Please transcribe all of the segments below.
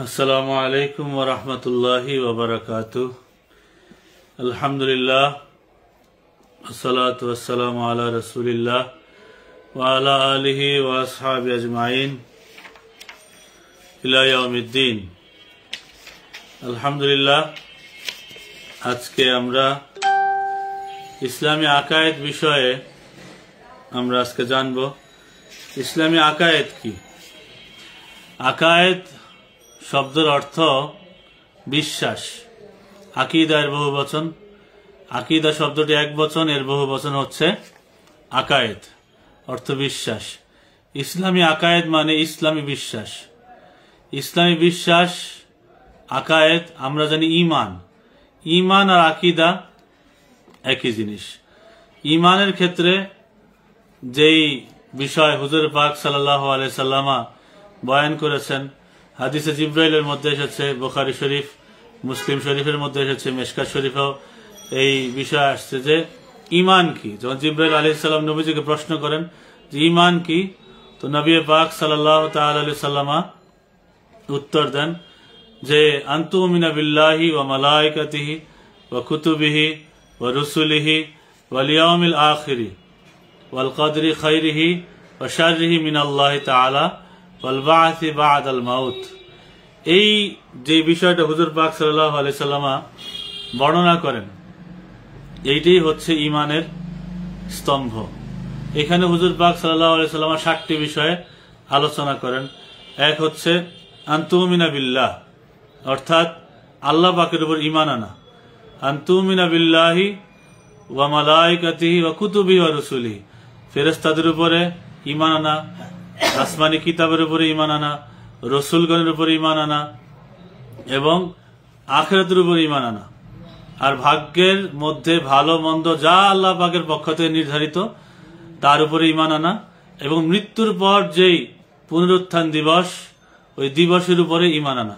আসসালামু আলাইকুম ওয়া রাহমাতুল্লাহি ওয়া বারাকাতুহু। আলহামদুলিল্লাহ ওয়াসসালাতু ওয়াসসালামু আলা রাসূলিল্লাহ ওয়া আলা আলিহি ওয়া আসহাবিহি আজমাইন ইলা ইয়াউমিদ্দিন। আলহামদুলিল্লাহ, আজকে আমরা ইসলামী আকায়েদ বিষয়ে আমরা আজকে জানব। ইসলামী আকায়েদ কি? আকায়েদ শব্দের অর্থ বিশ্বাস। আকিদা এর বহু বচন। আকিদা শব্দটি এক বচন, এর বহু বচন হচ্ছে আকায়েদ, অর্থ বিশ্বাস। ইসলামী আকায়েদ মানে ইসলামী বিশ্বাস। ইসলামী বিশ্বাস, আকায়েদ আমরা জানি ঈমান। ঈমান আর আকিদা একই জিনিস। ঈমানের ক্ষেত্রে যেই বিষয় হুজুর পাক সাল্লাল্লাহু আলাইহি সাল্লাম বয়ান করেছেন, হাদিসে জিব্রাইলের মধ্যে এসেছে, বুখারী শরীফ, মুসলিম শরীফের মধ্যে এসেছে, মিশকাত শরীফেও এই বিষয় আসছে যে ঈমান কি। যখন জিব্রাইল আলাইহিস সালাম নবীজিকে প্রশ্ন করেন যে ঈমান কি, তো নবী পাক সাল্লাল্লাহু তাআলা আলাইহি সাল্লাম উত্তর দেন যে আনতুমিনা বিল্লাহি ওয়া মালাইকাতিহি ওয়া কুতুবিহি ওয়া রুসুলিহি ওয়াল ইয়াউমিল আখিরি ওয়াল কদরি খাইরিহি ওয়া শাররিহি মিনাল্লাহি তাআলা ওয়াল বা'সি বা'দাল মাউত। এই যে বিষয়টা হুজুর পাক সাল্লাল্লাহু আলাইহি সাল্লাম বর্ণনা করেন, এইটাই হচ্ছে ঈমানের স্তম্ভ। এখানে হুজুর পাক সাল্লাল্লাহু আলাইহি সাল্লাম 7টি বিষয়ে আলোচনা করেন। এক হচ্ছে আনতুমিনা বিল্লাহ, অর্থাৎ আল্লাহ পাকের উপর ঈমান আনা। আনতুমিনা বিল্লাহি ওয়া মালাইকাতিহি ওয়া কুতুবিহি ওয়া রুসুলিহি, ফেরেশতাদের উপরে ঈমান আনা, আসমানি কিতাবের উপরে ঈমান আনা, রসুলগণের উপরে ঈমান আনা এবং আখিরাতের উপরে ঈমান আনা। আর ভাগ্যের মধ্যে ভালো মন্দ যা আল্লাহ পাকের পক্ষ থেকে নির্ধারিত তার উপরে ঈমান আনা এবং মৃত্যুর পর যেই পুনরুত্থান দিবস, ওই দিবসের উপরে ঈমান আনা।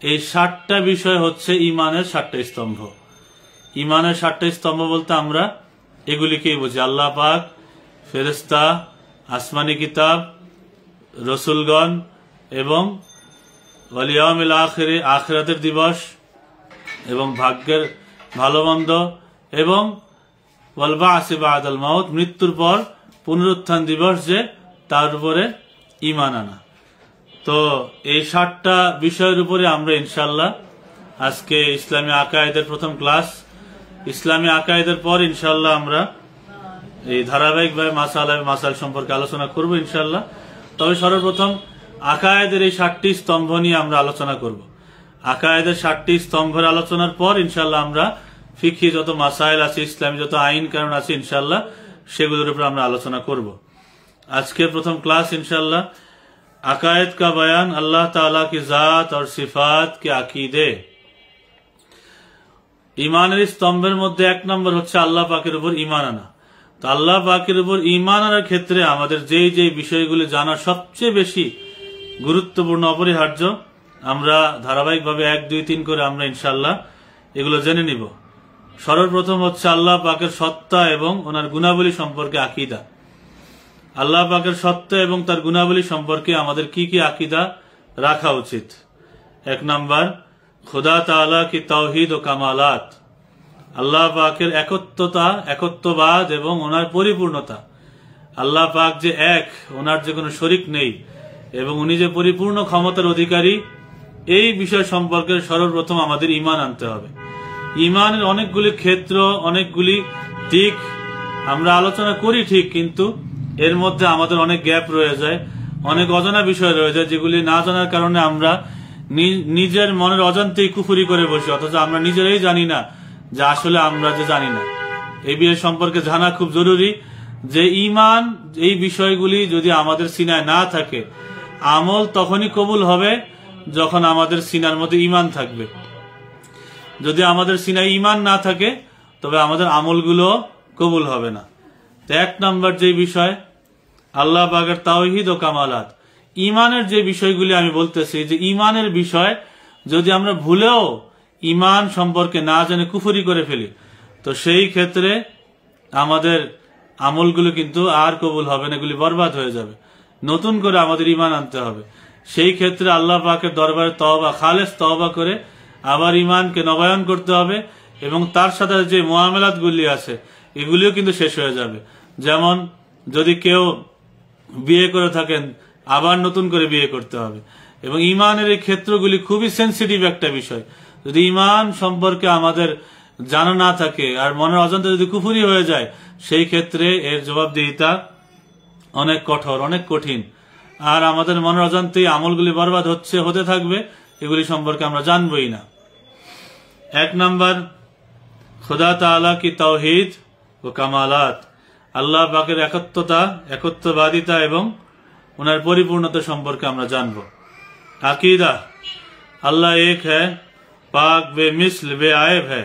এই 7টা বিষয় হচ্ছে ঈমানের 7টা স্তম্ভ। ঈমানের 7টা স্তম্ভ বলতে আমরা এগুলিকেই বুঝি: আল্লাহ পাক, ফেরেশতা, আসমানি কিতাব, রসুলগণ এবং ওয়াল ইয়াউমিল আখিরি, আখিরাতের দিবস এবং ভাগ্যের ভালো মন্দ এবং ওয়াল বা'সি বা'দাল মাউত, মৃত্যুর পর পুনরুত্থান দিবস যে তার উপরে ঈমান আনা। তো এই 7টা বিষয়ের উপরে আমরা ইনশাআল্লাহ আজকে ইসলামী আকায়েদের প্রথম ক্লাস। ইসলামী আকায়েদের পর ইনশাআল্লাহ আমরা এই ধারাবাহিকভাবে মাসাইল সম্পর্কে আলোচনা করব ইনশাআল্লাহ। তবে সর্বপ্রথম আকায়েদের এই 7টি স্তম্ভ নিয়ে আমরা আলোচনা করব। আকায়েদের 7টি স্তম্ভের আলোচনার পর ইনশাআল্লাহ আমরা ফিকহি যত মাসাইল আছে, ইসলামী যত আইন কানুন আছে ইনশাআল্লাহ সেগুলোর উপর আমরা আলোচনা করব। আজকে প্রথম ক্লাস ইনশাআল্লাহ আকায়েদ কা বয়ান, আল্লাহ তাআলা কি জাত और সিফাত के আকিদে। ঈমানের স্তম্ভের মধ্যে 1 নম্বর হচ্ছে আল্লাহ পাকের উপর ঈমান আনা। তো আল্লাহ পাকের উপর ঈমান আনার ক্ষেত্রে আমাদের যেই যেই বিষয়গুলি জানা সবচেয়ে বেশি গুরুত্বপূর্ণ, অপরিহার্য, আমরা ধারাবাহিকভাবে 1, 2, 3 করে আমরা ইনশাআল্লাহ এগুলো জেনে নিব। সর্বপ্রথম হচ্ছে আল্লাহ পাকের সত্তা এবং ওনার গুণাবলী সম্পর্কে আকিদা। আল্লাহ পাকের সত্তা এবং তার গুণাবলী সম্পর্কে আমাদের কি কি আকিদা রাখা উচিত। 1 নম্বর খোদা তাআলা কি তাওহীদ ও কামালাত, আল্লাহ পাকের একত্বতা, একত্ববাদ এবং ওনার পরিপূর্ণতা। আল্লাহ পাক যে এক, ওনার যে কোনো শরীক নেই এবং উনি যে পরিপূর্ণ ক্ষমতার অধিকারী, এই বিষয় সম্পর্কে সর্বপ্রথম আমাদের ঈমান আনতে হবে। ঈমানের অনেকগুলি ক্ষেত্র, অনেকগুলি দিক আমরা আলোচনা করি ঠিক, কিন্তু এর মধ্যে আমাদের অনেক গ্যাপ রয়ে যায়, অনেক অজানা বিষয় রয়ে যায়, যেগুলি না জানার কারণে আমরা নিজের মনের অজান্তেই কুফরি করে বসি, অথচ আমরা নিজেরাই জানি না যে আসলে আমরা যে জানি না। এই বিষয় সম্পর্কে জানা খুব জরুরি যে ঈমান, এই বিষয়গুলি যদি আমাদের সিনায় না থাকে, আমল তখনই কবুল হবে যখন আমাদের সিনার মধ্যে ঈমান থাকবে। যদি আমাদের সিনায় ঈমান না থাকে তবে আমাদের আমলগুলো কবুল হবে না। তো 1 নম্বর যে বিষয় আল্লাহ পাকের তাওহীদ ও কামালাত। ঈমানের যে বিষয়গুলি আমি বলতেছি, যে ঈমানের বিষয় যদি আমরা ভুলেও ঈমান সম্পর্কে না জেনে কুফরি করে ফেলি, তো সেই ক্ষেত্রে আমাদের আমলগুলো কিন্তু আর কবুল হবে না, এগুলি বরবাদ হয়ে যাবে। নতুন করে আমাদের ঈমান আনতে হবে। সেই ক্ষেত্রে আল্লাহ পাকের দরবারে তওবা, খালেস তওবা করে আবার ইমানকে নবায়ন করতে হবে এবং তার সাথে যে মুআমালাতগুলি আছে এগুলিও কিন্তু শেষ হয়ে যাবে। যেমন যদি কেউ বিয়ে করে থাকেন আবার নতুন করে বিয়ে করতে হবে। এবং ইমানের এই ক্ষেত্রগুলি খুবই সেন্সিটিভ একটা বিষয়। যদি ইমান সম্পর্কে আমাদের জানা না থাকে আর মনের অজান্তে যদি কুফরি হয়ে যায়, সেই ক্ষেত্রে এর জবাবদিহিতা অনেক কঠোর, অনেক কঠিন। আর আমাদের মনের অজান্তেই আমলগুলি বরবাদ হতে থাকবে, এগুলি সম্পর্কে আমরা জানবই না। 1 নম্বর, খুদা তাআলা কি তাওহীদ ও কামালাত, আল্লাহ পাকের একত্বতা, একত্ববাদিতা এবং ওনার পরিপূর্ণতা সম্পর্কে আমরা জানব। আকিদা, अल्लाह एक है, पाक बेमिसल बेआयब है,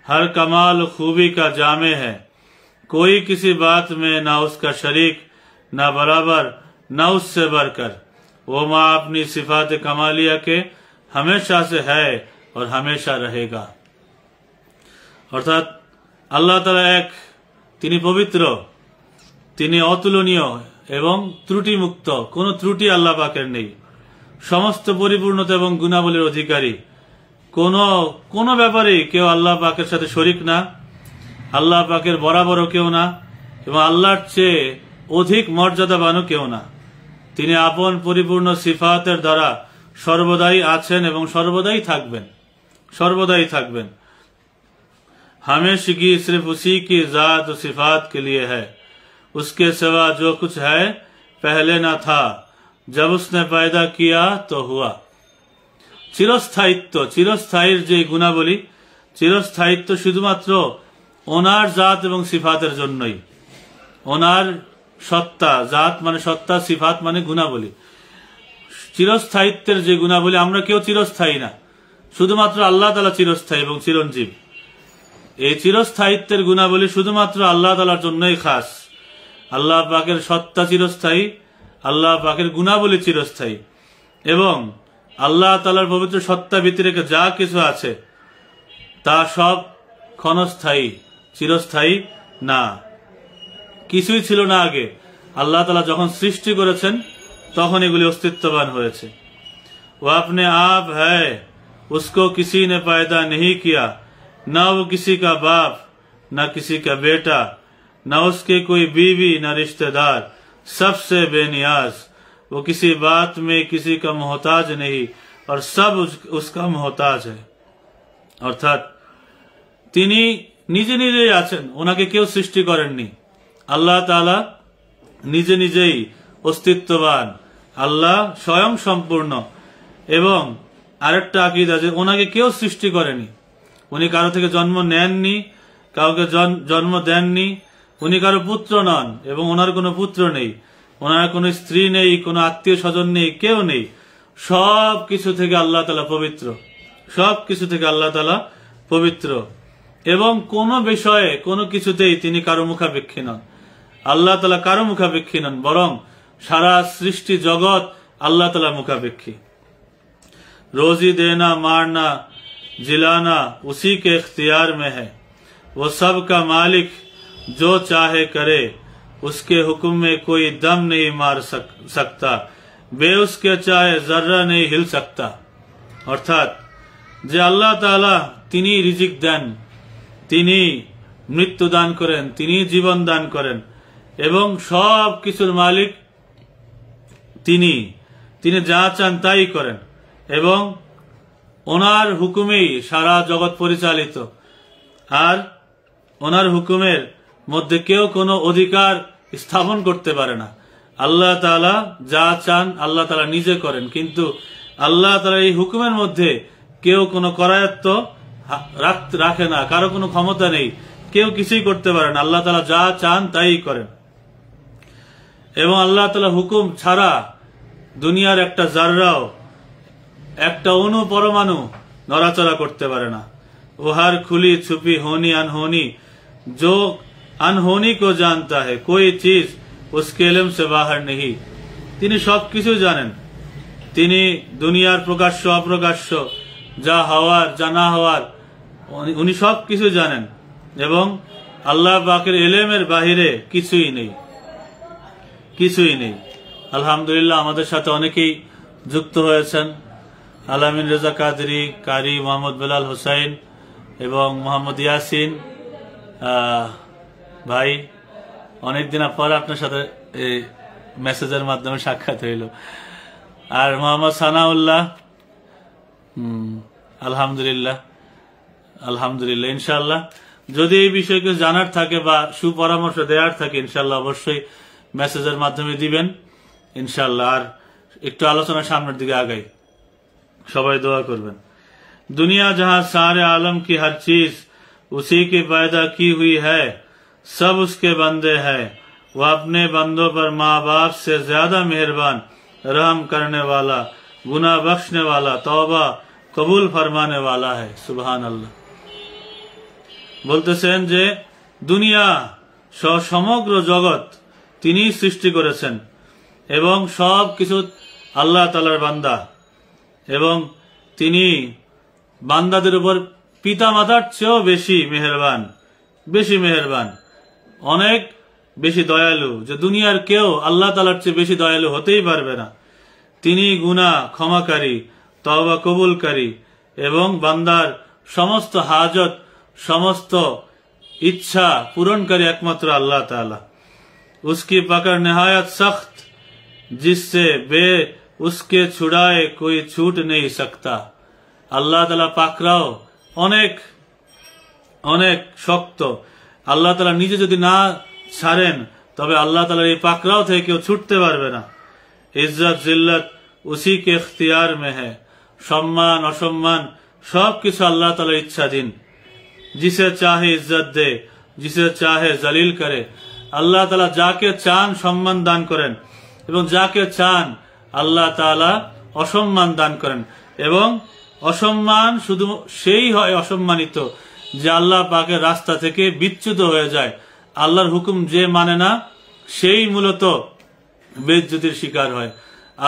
हर कमाल खूबी का जामे है, कोई किसी बात में ना उसका शरीक, ना बराबर, ना उससे बढ़कर। वो माँ अपनी सिफात कमालिया के हमेशा से है और हमेशा रहेगा। अर्थात আল্লাহ তাআলা এক, তিনি পবিত্র, তিনি অতুলনীয় এবং ত্রুটিমুক্ত, কোনো ত্রুটি আল্লাহ পাকের নেই, সমস্ত পরিপূর্ণতা এবং গুণাবলীর অধিকারী। কোন ব্যাপারেই কেউ আল্লাহ পাকের সাথে শরিক না, আল্লাহ পাকের বরাবরও কেউ না এবং আল্লাহর চেয়ে অধিক মর্যাদাবানও কেউ না। তিনি আপন পরিপূর্ণ সিফাতের দ্বারা সর্বদাই আছেন এবং সর্বদাই থাকবেন, সর্বদাই থাকবেন। हमेशगी सिर्फ उसी की जात और सिफात के लिए है, उसके सिवा जो कुछ है पहले न था, जब उसने पैदा किया तो हुआ। চিরস্থায়িত্ব, চিরস্থায়ীর যে গুণাবলী, চিরস্থায়িত্ব শুধুমাত্র ওনার জাত এবং সিফাতের জন্যই। ওনার সত্তা, জাত মানে সত্তা, সিফাত মানে গুণাবলী। চিরস্থায়িত্বের যে গুণাবলী, আমরা কেউ চিরস্থায়ী না, শুধুমাত্র আল্লাহ তাআলা চিরস্থায়ী এবং চিরঞ্জীব। এই চিরস্থায়িত্বের গুণাবলী শুধুমাত্র আল্লাহ তাআলার জন্যই খাস। আল্লাহ পাকের সত্তা চিরস্থায়ী, আল্লাহ পাকের গুণাবলী চিরস্থায়ী এবং আল্লাহ তাআলার পবিত্র সত্তা ভিতরে যা কিছু আছে তা সব ক্ষণস্থায়ী, চিরস্থায়ী না। কিছুই ছিল না আগে, আল্লাহ তাআলা যখন সৃষ্টি করেছেন তখন এগুলি অস্তিত্ববান হয়েছে। वो अपने आप है, उसको किसी ने पैदा नहीं किया, न वो किसी का बाप, न किसी का बेटा, न उसके कोई बीवी, न रिश्तेदार, सबसे बेनियाज। वो किसी बात में किसी का मोहताज नहीं और सब उसका मोहताज है। অর্থাৎ তিনি নিজে নিজেই আছেন, ওনাকে কেউ সৃষ্টি করেননি। আল্লাহ তাআলা নিজে নিজেই অস্তিত্ববান, আল্লাহ স্বয়ং সম্পূর্ণ। এবং আরেকটা আকীদা যে ওনাকে কেউ সৃষ্টি করেনি, উনি কারো থেকে জন্ম নেননি, কাউকে জন্ম দেননি, উনি কারো পুত্র নন এবং ওনার কোনো পুত্র নেই, ওনার কোনো স্ত্রী নেই, কোনো আত্মীয় স্বজন নেই, কেউ নেই। সব কিছু থেকে আল্লাহ তাআলা পবিত্র, সব কিছু থেকে আল্লাহ তাআলা পবিত্র এবং কোনো বিষয়ে কোনো কিছুতেই তিনি কারো মুখাপেক্ষী নন। আল্লাহ তাআলা কারো মুখাপেক্ষী নন, বরং সারা সৃষ্টি জগৎ আল্লাহ তাআলার মুখাপেক্ষী। रोजी देना, मारना, जिलाना उसी के इख्तियार में है, वो सब का मालिक, जो चाहे करे, उसके हुक्म में कोई दम नहीं मार सकता, बे उसके चाहे जर्रा नहीं हिल सकता। অর্থাৎ যে আল্লাহ তাআলা তিনি রিজিক দেন, তিনি মৃত্যু দান করেন, তিনি জীবন দান করেন এবং সব কিছুর মালিক তিনি যা চান তাই করেন এবং ওনার হুকুমেই সারা জগৎ পরিচালিত। আর ওনার হুকুমের মধ্যে কেউ কোনো অধিকার স্থাপন করতে পারে না। আল্লাহ তাআলা যা চান আল্লাহ তাআলা নিজে করেন, কিন্তু আল্লাহ তাআলার এই হুকুমের মধ্যে কেউ কোনো করায়ত্ত রাখে না, কারো কোনো ক্ষমতা নেই, কেউ কিছুই করতে পারে না। আল্লাহ তাআলা যা চান তাই করেন এবং আল্লাহ তাআলা হুকুম ছাড়া দুনিয়ার একটা জাররাও, একটা অণু পরমাণু নড়াচড়া করতে পারে না। वो हर खुली छुपी होनी अनहोनी, जो अनहोनी को जानता है, कोई चीज उसके इल्म से बाहर नहीं। তিনি সবকিছু জানেন, তিনি দুনিয়ার প্রকাশ্য অপ্রকাশ্য, যা হওয়ার যা না হওয়ার, উনি সবকিছু জানেন এবং আল্লাহ পাকের ইলমের বাহিরে কিছুই নেই, কিছুই নেই। আলহামদুলিল্লাহ আমাদের সাথে অনেকেই যুক্ত হয়েছেন আলামিন রেজা কাদরি, কারি মোহাম্মদ বেলাল হোসাইন এবং মোহাম্মদ ইয়াসিন ভাই। অনেকদিন পর আপনার সাথে এই মেসেজের মাধ্যমে সাক্ষাৎ হইল। আর মোহাম্মদ সানাউল্লাহ, আলহামদুলিল্লাহ আলহামদুলিল্লাহ। ইনশাআল্লাহ যদি এই বিষয়ে কিছু জানার থাকে বা সুপরামর্শ দেওয়ার থাকে ইনশাআল্লাহ অবশ্যই মেসেজের মাধ্যমে দিবেন ইনশাআল্লাহ। আর একটু আলোচনা সামনের দিকে আগাই, সবাই দোয়া করবেন। दुनिया जहां सारे आलम की हर चीज उसी की पैदा की हुई है, सब उसके बंदे हैं, वह अपने बंदों पर माँ बाप से ज्यादा मेहरबान, रहम करने वाला, गुनाह बख्शने वाला, तौबा कबूल फरमाने वाला है। सुबहान अल्लाह। বলতেছেন যে দুনিয়া সমগ্র জগৎ তিনি সৃষ্টি করেছেন এবং সব কিছু আল্লাহ তাআলার বান্দা, এবং তিনি বান্দাদের উপর পিতা মাতার চেয়েও বেশি মেহেরবান, অনেক বেশি দয়ালু, যে দুনিয়ার কেউ আল্লাহ তাআলার চেয়ে বেশি দয়ালু হতেই পারবে না। তিনি গুনাহ ক্ষমাকারী, তওবা কবুলকারী এবং বান্দার সমস্ত হাজত, সমস্ত ইচ্ছা পূরণকারী একমাত্র আল্লাহ তাআলা। उसकी पकड़ निहायत सख्त, जिससे बे उसके छुड़ाए कोई छूट नहीं सकता। আল্লাহ তাআলা পাকড়াও অনেক অনেক শক্ত। আল্লাহ তাআলা নিজে যদি না ছাড়েন তবে আল্লাহ তাআলার এই পাকড়াও থেকে কেউ ছুটতে পারবে না। ইজ্জত জিল্লত উসি কে ইখতিয়ার মে হ্যায়, সম্মান অসম্মান সবকিছু আল্লাহ তাআলার ইচ্ছাধীন। जिसे चाहे इज्जत दे, जिसे चाहे जलील करे। আল্লাহ তাআলা যাকে চান সম্মান দান করেন এবং যাকে চান আল্লাহ তাআলা অসম্মান দান করেন, এবং অসম্মান শুধু সেই হয় অসম্মানিত যে আল্লাহ পাকের রাস্তা থেকে বিচ্যুত হয়ে যায়। আল্লাহর হুকুম যে মানে না সেই মূলত বেইজ্জতির শিকার হয়।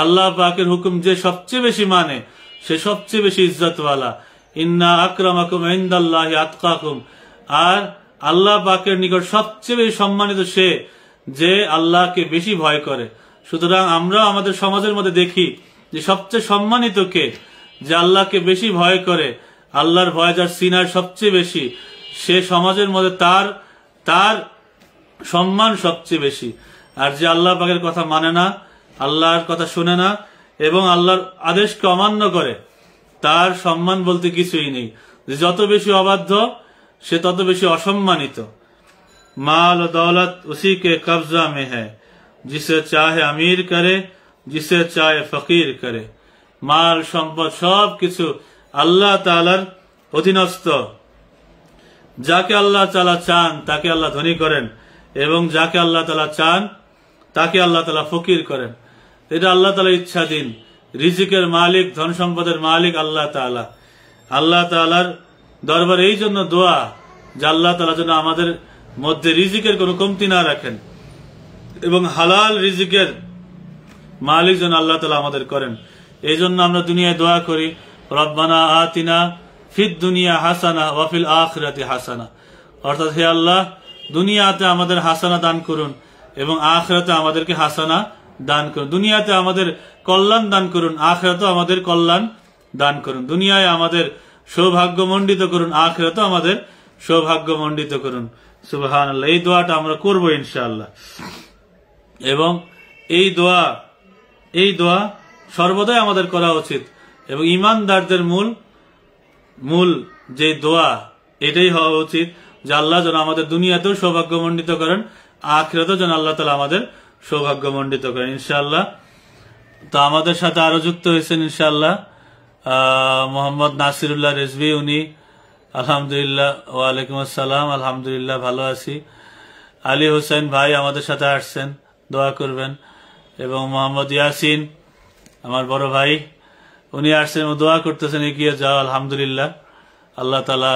আল্লাহ পাকের হুকুম যে সবচেয়ে বেশি মানে সে সবচেয়ে বেশি ইজ্জতওয়ালা। ইন্না আকরামাকুম ইনদাল্লাহি আতকাকুম। আর আল্লাহ পাকের নিকট সবচেয়ে বেশি সম্মানিত সে যে আল্লাহকে বেশি ভয় করে। সুতরাং আমরা আমাদের সমাজের মধ্যে দেখি যে সবচেয়ে সম্মানিত কে, যে আল্লাহকে বেশি ভয় করে, আল্লাহর ভয় যার সিনার সবচেয়ে বেশি, সে সমাজের মধ্যে তার সম্মান সবচেয়ে বেশি। আর যে আল্লাহ পাকের কথা মানে না, আল্লাহর কথা শুনে না এবং আল্লাহর আদেশকে অমান্য করে, তার সম্মান বলতে কিছুই নেই। যত বেশি অবাধ্য সে তত বেশি অসম্মানিত। মাল দৌলত উসি কে কবজা মে হ্যায়, जिसे चाहे अमीर करे, जिसे चाहे फकीर करे। মাল সম্পদ সবকিছু আল্লাহ তাআলার অধীনস্থ। যাকে আল্লাহ তাআলা চান তাকে আল্লাহ ধনী করেন এবং যাকে আল্লাহ তাআলা চান তাকে আল্লাহ তাআলা ফকির করেন। এটা আল্লাহ তাআলার ইচ্ছাধীন। রিজিকের মালিক, ধন সম্পদের মালিক আল্লাহ তাআলা। আল্লাহ তাআলার দরবারে এই জন্য দোয়া যে আল্লাহ তাআলা যেন আমাদের মধ্যে রিজিকের কোনো কমতি না রাখেন এবং হালাল রিজিকের মালিক যেন আল্লাহ তাআলা আমাদের করেন। এই জন্য আমরা দুনিয়ায় দোয়া করি, রব্বানা আতিনা ফিদ দুনিয়া হাসানা ওয়া ফিল আখিরাতি হাসানা। অর্থাৎ হে আল্লাহ, দুনিয়াতে আমাদের হাসানা দান করুন এবং আখিরাতে আমাদেরকে হাসানা দান করুন। দুনিয়াতে আমাদের কল্যাণ দান করুন, আখিরাতে আমাদের কল্যাণ দান করুন। দুনিয়ায় আমাদের সৌভাগ্যমণ্ডিত করুন, আখিরাতে আমাদের সৌভাগ্যমণ্ডিত করুন। সুবহানাল্লাহ। এই দোয়াটা আমরা করব ইনশাআল্লাহ। এবং এই দোয়া সর্বদাই আমাদের করা উচিত এবং ঈমানদারদের মূল যে দোয়া এটাই হওয়া উচিত যে আল্লাহ যেন আমাদের দুনিয়াতেও সৌভাগ্যমণ্ডিত করেন, আখিরাতেও যেন আল্লাহ তাআলা আমাদের সৌভাগ্যমণ্ডিত করেন ইনশাআল্লাহ। তো আমাদের সাথে আরো যুক্ত হয়েছেন ইনশাআল্লাহ মোহাম্মদ নাসিরুল্লাহ রেজভী। উনি আলহামদুলিল্লাহ। ওয়ালাইকুম আসসালাম। আলহামদুলিল্লাহ ভালো আছি। আলী হোসেন ভাই আমাদের সাথে আসছেন, দোয়া করবেন। এবং মোহাম্মদ ইয়াসিন আমার বড় ভাই, উনি আসছেন ও দোয়া করতেছেন, এগিয়ে যাও। আলহামদুলিল্লাহ, আল্লাহ তাআলা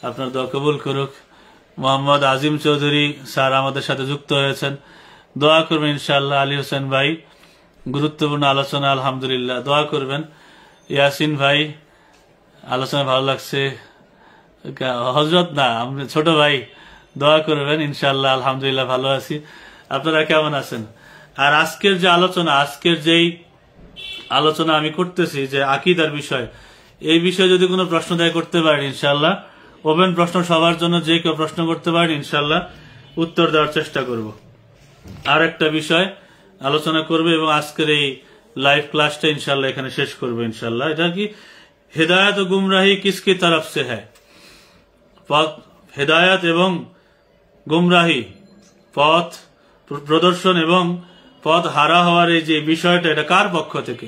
আপনার দোয়া কবুল করুক। মোহাম্মদ আজিম চৌধুরী স্যার আমাদের সাথে যুক্ত হয়েছেন, দোয়া করবেন ইনশাআল্লাহ। আলী হোসেন ভাই গুরুত্বপূর্ণ আলোচনা, আলহামদুলিল্লাহ দোয়া করবেন। ইয়াসিন ভাই আলোচনা ভালো লাগছে, হযরত না ছোট ভাই দোয়া করবেন ইনশাআল্লাহ। আলহামদুলিল্লাহ ভালো আছি। আপনারা কেমন আছেন? আর আজকের যে আলোচনা, আজকের যেই আলোচনা আমি করতেছি যে আকীদার বিষয়, এই বিষয়ে যদি কোনো প্রশ্ন দেয় করতে পারেন ইনশাআল্লাহ। ওপেন প্রশ্ন সবার জন্য, যে কেউ প্রশ্ন করতে পারেন ইনশাআল্লাহ উত্তর দেওয়ার চেষ্টা করব। আর একটা বিষয় আলোচনা করবে এবং আজকের এই লাইভ ক্লাসটা ইনশাআল্লাহ এখানে শেষ করবো ইনশাআল্লাহ। এটা কি হেদায়েত ও গুমরাহি কিসকি তরফ সে হ্যায়, পথ হেদায়েত এবং গুমরাহি, পথ প্রদর্শন এবং পথ হারা হওয়ার এই যে বিষয়টা, এটা কার পক্ষ থেকে,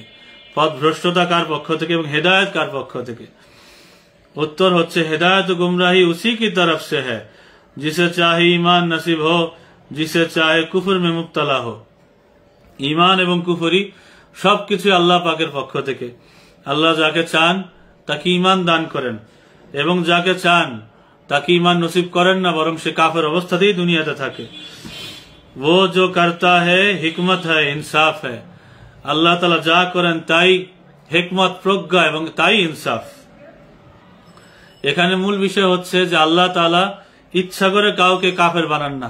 পথ ভ্রষ্টতা কার পক্ষ থেকে এবং হেদায়েত কার পক্ষ থেকে? उत्तर होच्छे हिदायत गुमराही उसी की तरफ से है जिसे चाहे ईमान नसीब हो, जिसे चाहे कुफर में मुब्तला हो। ईमान एवं कुफरी सबकिछु आल्लाह पाकेर पक्ष थेके। आल्लाह जाके चान ताके ईमान दान करेन एवं जाके चान ताके ईमान नसीब करेन ना, बरং से काफेर अवस्थातेই दुनियाते थाके। वो जो करता है हिकमत है, इंसाफ है। आल्लाह ताआला जा करेन ताई हिकमत, प्रज्ञा एवं ताई इंसाफ। এখানে মূল বিষয় হচ্ছে যে আল্লাহ তাআলা ইচ্ছা করে কাউকে কাফের বানান না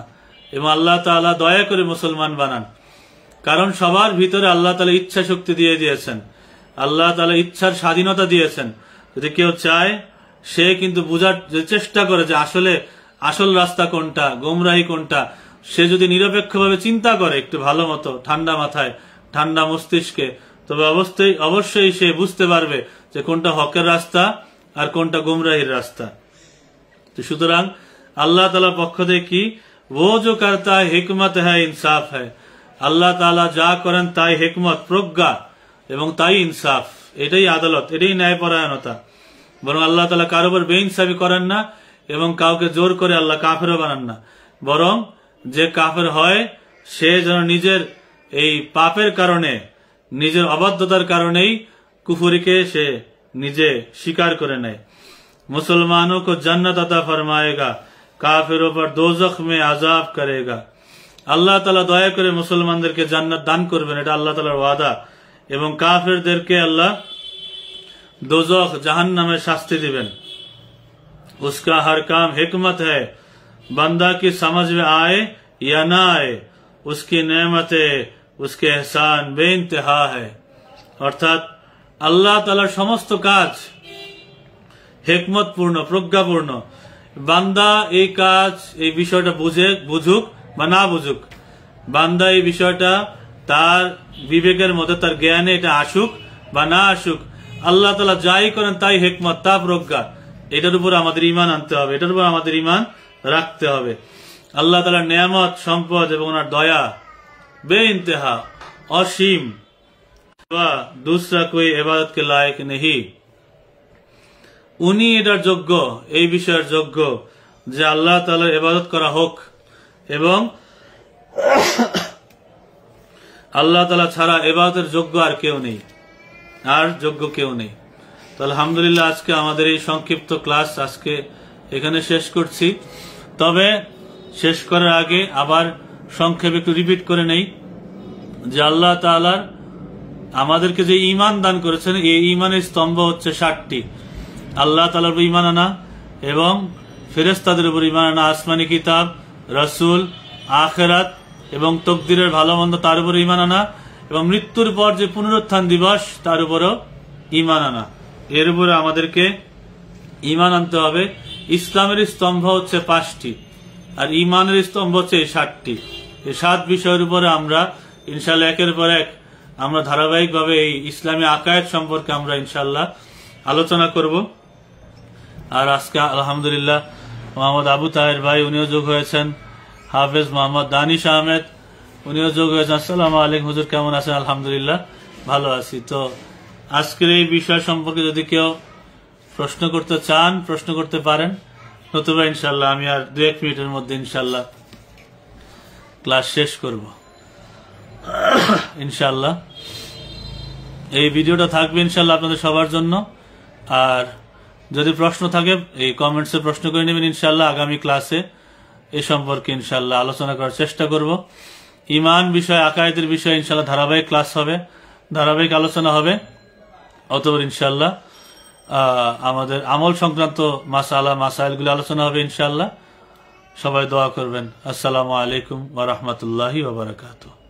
এবং আল্লাহ তাআলা দয়া করে মুসলমান বানান। কারণ সবার ভিতরে আল্লাহ তাআলা ইচ্ছা শক্তি দিয়ে দিয়েছেন, আল্লাহ তাআলা ইচ্ছার স্বাধীনতা দিয়েছেন। যদি কেউ চায় সে কিন্তু বোঝার চেষ্টা করে যে আসলে আসল রাস্তা কোনটা, গোমরাহি কোনটা, সে যদি নিরপেক্ষভাবে চিন্তা করে একটু ভালো মতো, ঠান্ডা মাথায়, ঠান্ডা মস্তিষ্কে, তবে অবশ্যই সে বুঝতে পারবে যে কোনটা হকের রাস্তা আর কোনটা গুমরাহির রাস্তা। তো সুতরাং আল্লাহ তাআলার পক্ষ থেকে কি, वो जो करता है हिकमत है, इंसाफ है। আল্লাহ তাআলা যা করেন তাই হিকমত, প্রজ্ঞা এবং তাই ইনসাফ। এটাই আদালত, এটাই ন্যায়পরায়ণতা। বরং আল্লাহ তাআলা কারো উপর বেইনসাফি করেন না এবং কাউকে জোর করে আল্লাহ কাফেরও বানান না। বরং যে কাফের হয় সে যেন নিজের এই পাপের কারণে, নিজের অবাধ্যতার কারণেই কুফরিকে সে নিজে স্বীকার করে নেয়। मुसलमानों को जन्नत अता फरमाएगा, काफिरों पर दोजख में आजाब करेगा। আল্লাহ তাআলা দয়া করে মুসলমানদেরকে জান্নাত দান করবেন, এটা আল্লাহ তাআলার ওয়াদা, এবং কাফিরদেরকে আল্লাহ দোজখ, জাহান্নামের শাস্তি দিবেন। उसका हर काम हिकमत है, बंदा की समझ में आए या ना आए, उसकी नेमतें, उसके एहसान बेइंतहा है। অর্থাৎ আল্লাহ তাআলার সমস্ত কাজ হিকমতপূর্ণ, প্রজ্ঞাপূর্ণ। বান্দা এই কাজ, এই বিষয়টা বুঝুক বা না বুঝুক, বান্দা এই বিষয়টা তার বিবেকের মধ্যে, তার জ্ঞানে এটা আসুক বা না আসুক, আল্লাহ তাআলা যাই করেন তাই হিকমত, তা প্রজ্ঞা। এটার উপর আমাদের ঈমান আনতে হবে, এটার উপর আমাদের ঈমান রাখতে হবে। আল্লাহ তাআলার নেয়ামত, সম্পদ এবং ওনার দয়া বেইন্তেহা, অসীম। दूसरा कोई इबादत के लायक नहीं। উনি এটার যোগ্য, এই বিষয়ের যোগ্য যে আল্লাহ তাআলার ইবাদত করা হোক এবং আল্লাহ তাআলা ছাড়া ইবাদতের যোগ্য আর কেউ নেই, আর যোগ্য কেউ নেই। তো আলহামদুলিল্লাহ আজকে আমাদের এই সংক্ষিপ্ত ক্লাস আজকে এখানে শেষ করছি। তবে শেষ করার আগে আবার সংক্ষেপে একটু রিপিট করে নেই যে আল্লাহ তাআলার আমাদেরকে যে ঈমান দান করেছেন, এই ঈমানের স্তম্ভ হচ্ছে 60টি। আল্লাহ তাআলার উপর ঈমান আনা এবং ফেরেশতাদের উপর ঈমান আনা, আসমানি কিতাব, রাসূল, আখিরাত এবং তাকদীরের ভালো মন্দ তার উপর ঈমান আনা, এবং মৃত্যুর পর যে পুনরুত্থান দিবস তার উপরও ঈমান আনা। এর উপরে আমাদেরকে ঈমান আনতে হবে। ইসলামের স্তম্ভ হচ্ছে 5টি আর ঈমানের স্তম্ভ হচ্ছে 60টি। এই 7 বিষয়ের উপরে আমরা ইনশাআল্লাহ একের পর এক আমরা ধারাবাহিকভাবে এই ইসলামী আকায়েদ সম্পর্কে আমরা ইনশাআল্লাহ আলোচনা করব। আর আজকে আলহামদুলিল্লাহ মোহাম্মদ আবু তাহের ভাই উনিও যোগ হয়েছেন, হাফেজ মোহাম্মদ দানিশ আহমেদ উনিও যোগ হয়েছেন। আসসালামু আলাইকুম হুজুর, কেমন আছেন? আলহামদুলিল্লাহ ভালো আছি। তো আজকের এই বিষয় সম্পর্কে যদি কেউ প্রশ্ন করতে চান প্রশ্ন করতে পারেন, নতুবা ইনশাআল্লাহ আমি আর 2-1 মিনিটের মধ্যে ইনশাআল্লাহ ক্লাস শেষ করব ইনশাআল্লাহ। এই ভিডিওটা থাকবে ইনশাআল্লাহ আপনাদের সবার জন্য। আর যদি প্রশ্ন থাকে এই কমেন্টসে প্রশ্ন করে নেবেন ইনশাআল্লাহ। আগামী ক্লাসে এই সম্পর্কে ইনশাআল্লাহ আলোচনা করার চেষ্টা করব। ঈমান বিষয়, আকায়েদের বিষয় ইনশাআল্লাহ ধারাবাহিক ক্লাস হবে, ধারাবাহিক আলোচনা হবে। অতঃপর ইনশাআল্লাহ আমাদের আমল সংক্রান্ত মাসাইলগুলো আলোচনা হবে ইনশাআল্লাহ। সবাই দোয়া করবেন। আসসালামু আলাইকুম ওয়া রাহমাতুল্লাহি ওয়া বারাকাতুহু।